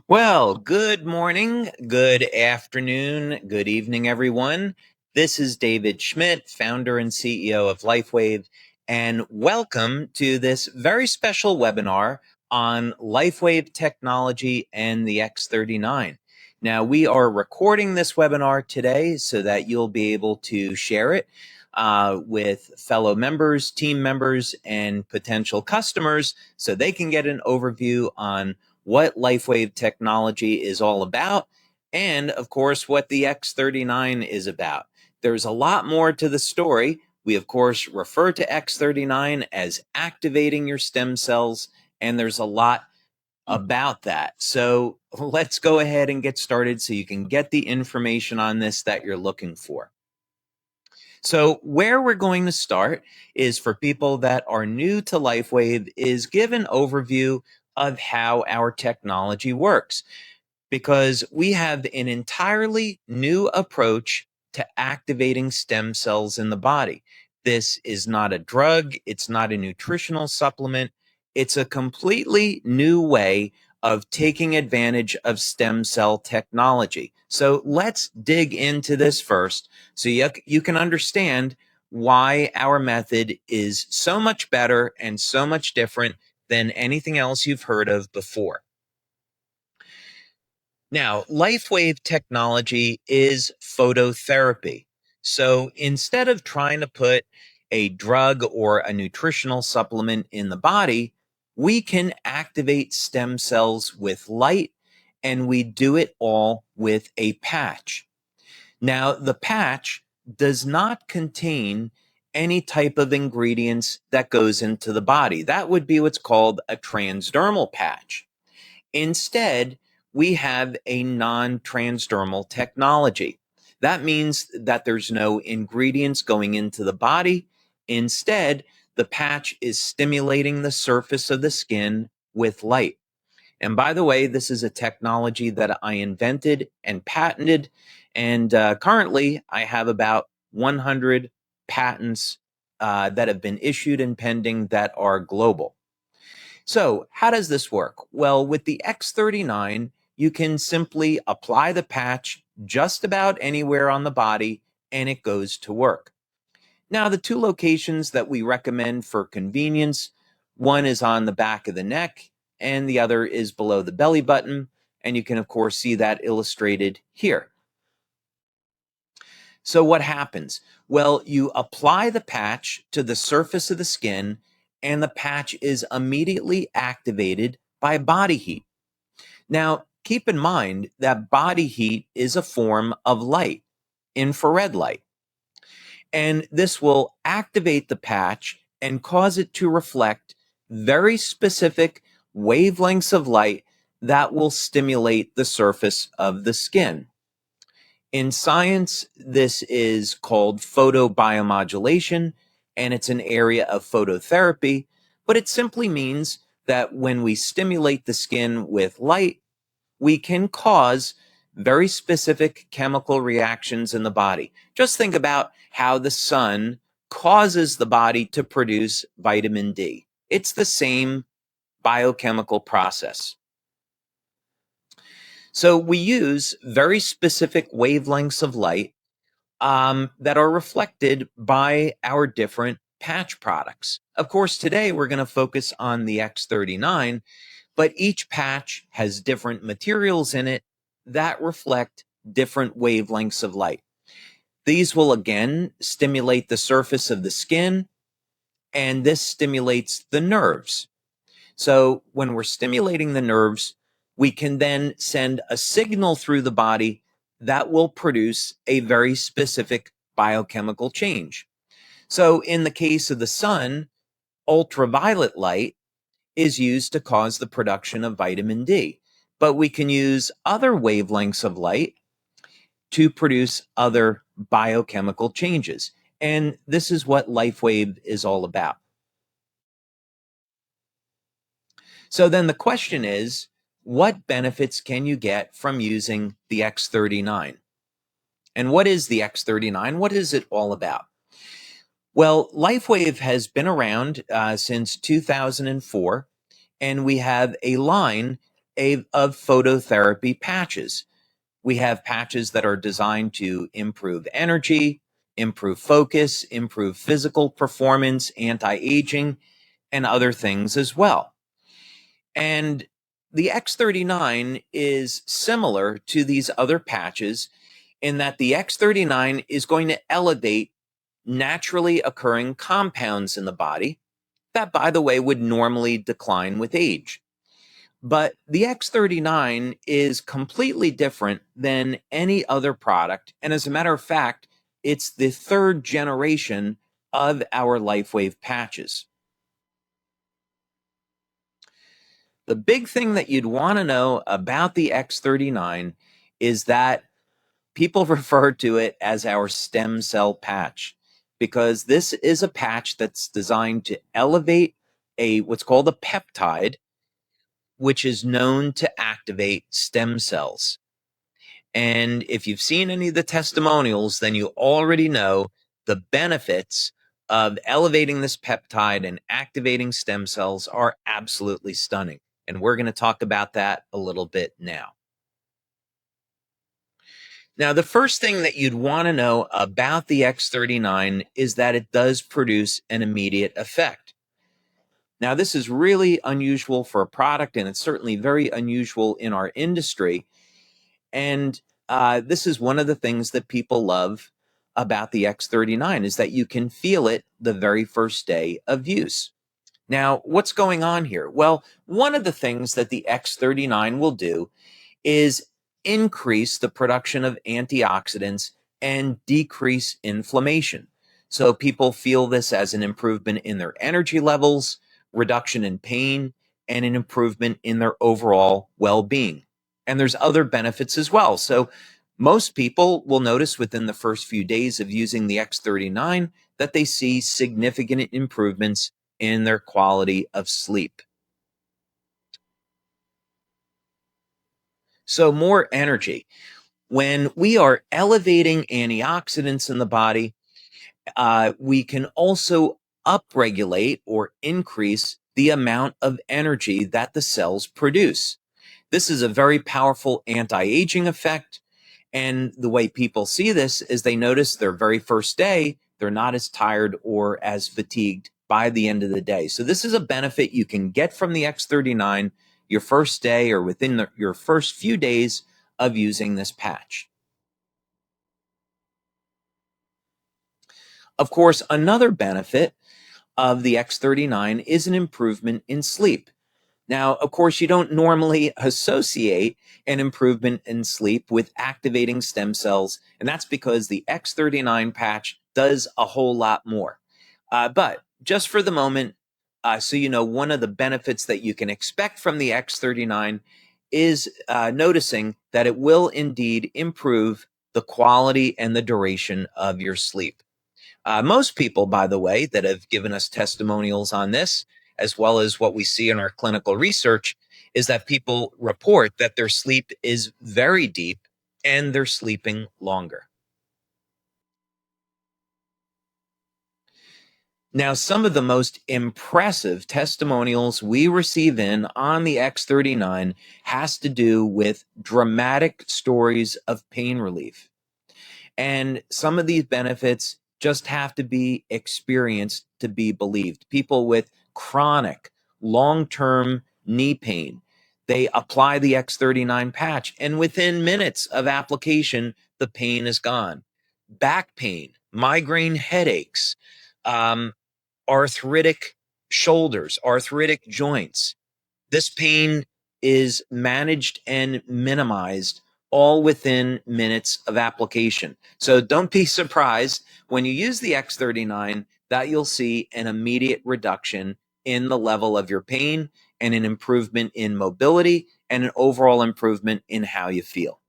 Well, good morning, good afternoon, good evening, everyone. This is David Scmidt, founder and CEO of LifeWave, and welcome to this very special webinar on LifeWave technology and the X39. Now, we are recording this webinar today so that you'll be able to share it with fellow members, team members, and potential customers so they can get an overview on what LifeWave technology is all about, and of course, what the X39 is about. There's a lot more to the story. We, of course, refer to X39 as activating your stem cells, and there's a lot about that. So let's go ahead and get started so you can get the information on this that you're looking for. So where we're going to start is for people that are new to LifeWave is give an overview of how our technology works, because we have an entirely new approach to activating stem cells in the body. This is not a drug. It's not a nutritional supplement. It's a completely new way of taking advantage of stem cell technology. So let's dig into this first so you can understand why our method is so much better and so much different than anything else you've heard of before. Now, LifeWave technology is phototherapy. So instead of trying to put a drug or a nutritional supplement in the body, we can activate stem cells with light, and we do it all with a patch. Now, the patch does not contain any type of ingredients that goes into the body. That would be what's called a transdermal patch. Instead, we have a non-transdermal technology. That means that there's no ingredients going into the body. Instead, the patch is stimulating the surface of the skin with light. And by the way, this is a technology that I invented and patented. And currently, I have about 100 patents that have been issued and pending that are global. So how does this work? Well, with the X39, you can simply apply the patch just about anywhere on the body and it goes to work. Now, the two locations that we recommend for convenience, one is on the back of the neck and the other is below the belly button. And you can, of course, see that illustrated here. So what happens? Well, you apply the patch to the surface of the skin and the patch is immediately activated by body heat. Now, keep in mind that body heat is a form of light, infrared light, and this will activate the patch and cause it to reflect very specific wavelengths of light that will stimulate the surface of the skin. In science, this is called photobiomodulation, and it's an area of phototherapy, but it simply means that when we stimulate the skin with light, we can cause very specific chemical reactions in the body. Just think about how the sun causes the body to produce vitamin D. It's the same biochemical process. So we use very specific wavelengths of light that are reflected by our different patch products. Of course, today we're going to focus on the X39, but each patch has different materials in it that reflect different wavelengths of light. These will again stimulate the surface of the skin, and this stimulates the nerves. So when we're stimulating the nerves, we can then send a signal through the body that will produce a very specific biochemical change. So in the case of the sun, ultraviolet light is used to cause the production of vitamin D, but we can use other wavelengths of light to produce other biochemical changes. And this is what LifeWave is all about. So then the question is, what benefits can you get from using the X39? And what is the X39? What is it all about? Well, LifeWave has been around since 2004, and we have a line of phototherapy patches. We have patches that are designed to improve energy, improve focus, improve physical performance, anti-aging, and other things as well. And the X39 is similar to these other patches in that the X39 is going to elevate naturally occurring compounds in the body that, by the way, would normally decline with age. But the X39 is completely different than any other product. And as a matter of fact, it's the third generation of our LifeWave patches. The big thing that you'd want to know about the X39 is that people refer to it as our stem cell patch because this is a patch that's designed to elevate what's called a peptide, which is known to activate stem cells. And if you've seen any of the testimonials, then you already know the benefits of elevating this peptide and activating stem cells are absolutely stunning. And we're going to talk about that a little bit now. Now, the first thing that you'd want to know about the X39 is that it does produce an immediate effect. Now, this is really unusual for a product, and it's certainly very unusual in our industry. And this is one of the things that people love about the X39 is that you can feel it the very first day of use. Now, what's going on here? Well, one of the things that the X39 will do is increase the production of antioxidants and decrease inflammation. So people feel this as an improvement in their energy levels, reduction in pain, and an improvement in their overall well-being. And there's other benefits as well. So most people will notice within the first few days of using the X39 that they see significant improvements in their quality of sleep. So more energy. When we are elevating antioxidants in the body, we can also upregulate or increase the amount of energy that the cells produce. This is a very powerful anti-aging effect. And the way people see this is they notice their very first day, they're not as tired or as fatigued by the end of the day. So this is a benefit you can get from the X39 your first day or within your first few days of using this patch. Of course, another benefit of the X39 is an improvement in sleep. Now, of course, you don't normally associate an improvement in sleep with activating stem cells, and that's because the X39 patch does a whole lot more. But just for the moment, so you know, one of the benefits that you can expect from the X39 is noticing that it will indeed improve the quality and the duration of your sleep. Most people, by the way, that have given us testimonials on this, as well as what we see in our clinical research, is that people report that their sleep is very deep and they're sleeping longer. Now, some of the most impressive testimonials we receive in on the X39 has to do with dramatic stories of pain relief. And some of these benefits just have to be experienced to be believed. People with chronic, long-term knee pain, they apply the X39 patch, and within minutes of application, the pain is gone. Back pain, migraine headaches, arthritic shoulders, arthritic joints. This pain is managed and minimized all within minutes of application. So don't be surprised when you use the X39 that you'll see an immediate reduction in the level of your pain and an improvement in mobility and an overall improvement in how you feel.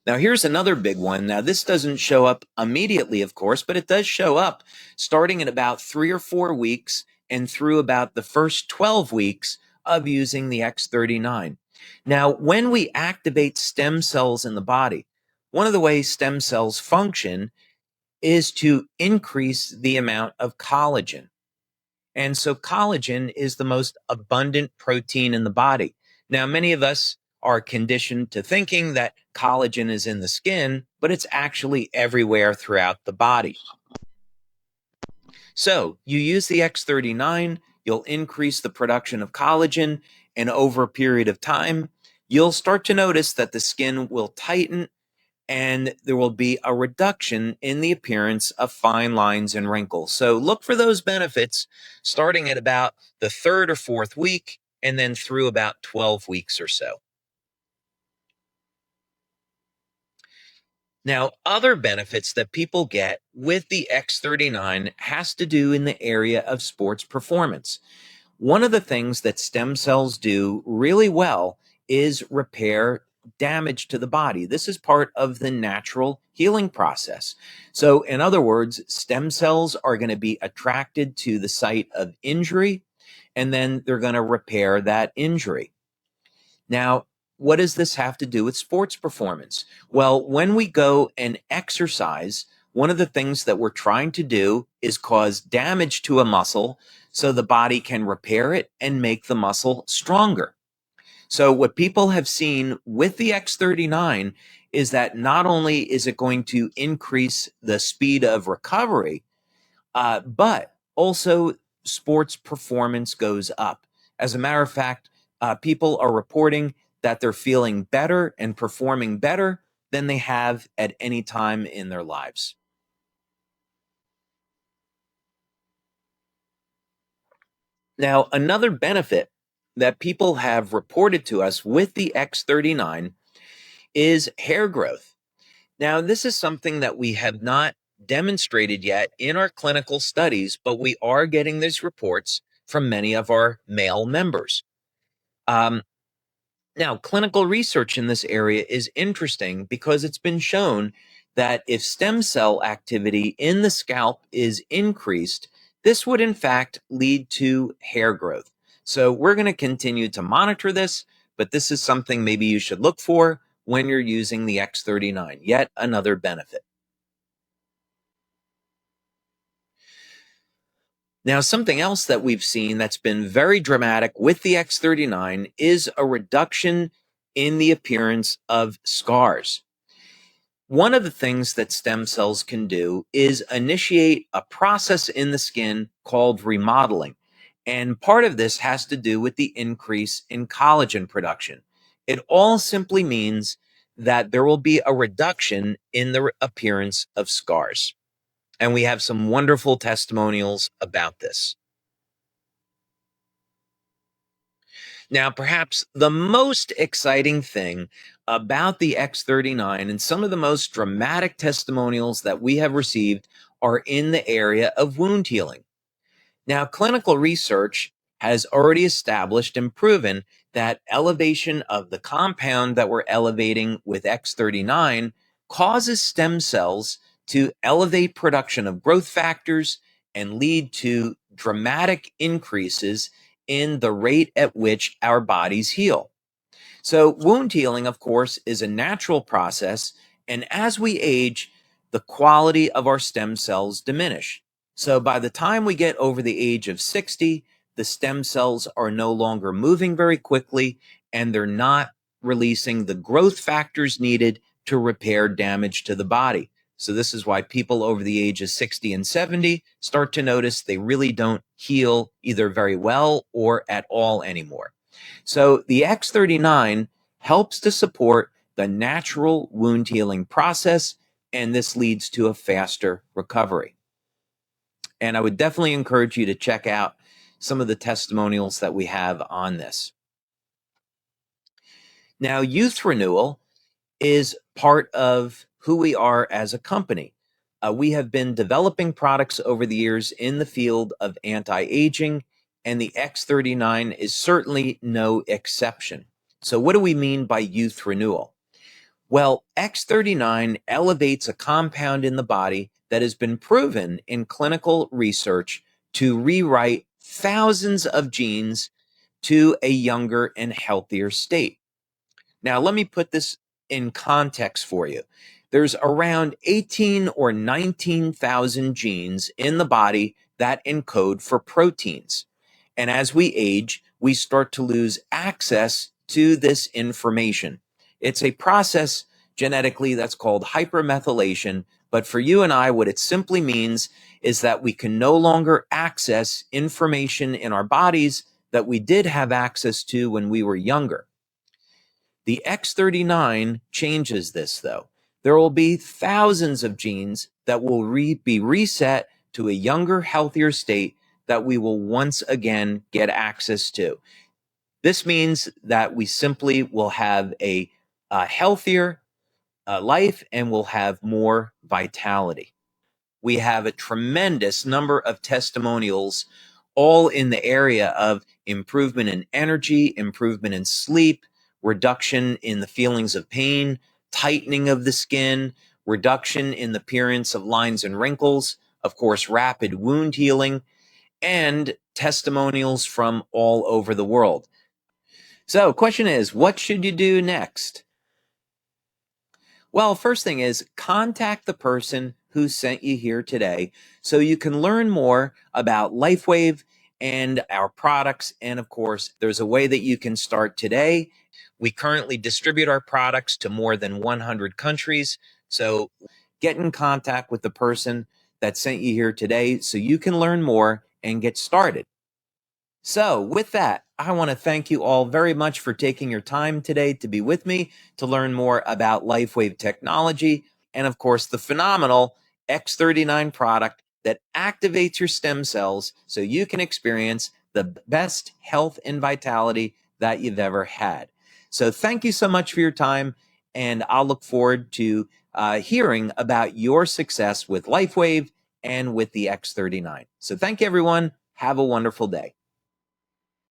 Now, here's another big one. Now, this doesn't show up immediately, of course, but it does show up starting in about 3 or 4 weeks and through about the first 12 weeks of using the X39. Now, when we activate stem cells in the body, one of the ways stem cells function is to increase the amount of collagen. And so collagen is the most abundant protein in the body. Now, many of us are conditioned to thinking that collagen is in the skin, but it's actually everywhere throughout the body. So you use the X39, you'll increase the production of collagen, and over a period of time, you'll start to notice that the skin will tighten and there will be a reduction in the appearance of fine lines and wrinkles. So look for those benefits starting at about the third or fourth week and then through about 12 weeks or so. Now, other benefits that people get with the X39 has to do in the area of sports performance. One of the things that stem cells do really well is repair damage to the body. This is part of the natural healing process. So, in other words, stem cells are going to be attracted to the site of injury, and then they're going to repair that injury. Now, what does this have to do with sports performance? Well, when we go and exercise, one of the things that we're trying to do is cause damage to a muscle so the body can repair it and make the muscle stronger. So, what people have seen with the X39 is that not only is it going to increase the speed of recovery, but also sports performance goes up. As a matter of fact, people are reporting that they're feeling better and performing better than they have at any time in their lives. Now, another benefit that people have reported to us with the X39 is hair growth. Now, this is something that we have not demonstrated yet in our clinical studies, but we are getting these reports from many of our male members. Um, Now, clinical research in this area is interesting because it's been shown that if stem cell activity in the scalp is increased, this would in fact lead to hair growth. So, we're going to continue to monitor this, but this is something maybe you should look for when you're using the X39. Yet another benefit. Now, something else that we've seen that's been very dramatic with the X39 is a reduction in the appearance of scars. One of the things that stem cells can do is initiate a process in the skin called remodeling. And part of this has to do with the increase in collagen production. It all simply means that there will be a reduction in the appearance of scars. And we have some wonderful testimonials about this. Now, perhaps the most exciting thing about the X39 and some of the most dramatic testimonials that we have received are in the area of wound healing. Now, clinical research has already established and proven that elevation of the compound that we're elevating with X39 causes stem cells to elevate production of growth factors and lead to dramatic increases in the rate at which our bodies heal. So, wound healing, of course, is a natural process. And as we age, the quality of our stem cells diminish. So, by the time we get over the age of 60, the stem cells are no longer moving very quickly and they're not releasing the growth factors needed to repair damage to the body. So, this is why people over the age of 60 and 70 start to notice they really don't heal either very well or at all anymore. So the X39 helps to support the natural wound healing process, and this leads to a faster recovery. And I would definitely encourage you to check out some of the testimonials that we have on this. Now, youth renewal is part of who we are as a company. We have been developing products over the years in the field of anti-aging, and the X39 is certainly no exception. So, what do we mean by youth renewal? Well, X39 elevates a compound in the body that has been proven in clinical research to rewrite thousands of genes to a younger and healthier state. Now, let me put this in context for you. There's around 18 or 19,000 genes in the body that encode for proteins. And as we age, we start to lose access to this information. It's a process genetically that's called hypermethylation. But for you and I, what it simply means is that we can no longer access information in our bodies that we did have access to when we were younger. The X39 changes this, though. There will be thousands of genes that will be reset to a younger, healthier state that we will once again get access to. This means that we simply will have a healthier life and will have more vitality. We have a tremendous number of testimonials, all in the area of improvement in energy, improvement in sleep, reduction in the feelings of pain, tightening of the skin, reduction in the appearance of lines and wrinkles, of course, rapid wound healing, and testimonials from all over the world. So, question is, what should you do next? Well, first thing is contact the person who sent you here today so you can learn more about LifeWave and our products. And of course, there's a way that you can start today. We currently distribute our products to more than 100 countries. So get in contact with the person that sent you here today so you can learn more and get started. So with that, I want to thank you all very much for taking your time today to be with me to learn more about LifeWave technology and, of course, the phenomenal X39 product that activates your stem cells so you can experience the best health and vitality that you've ever had. So thank you so much for your time, and I'll look forward to hearing about your success with LifeWave and with the X39. So thank you, everyone. Have a wonderful day.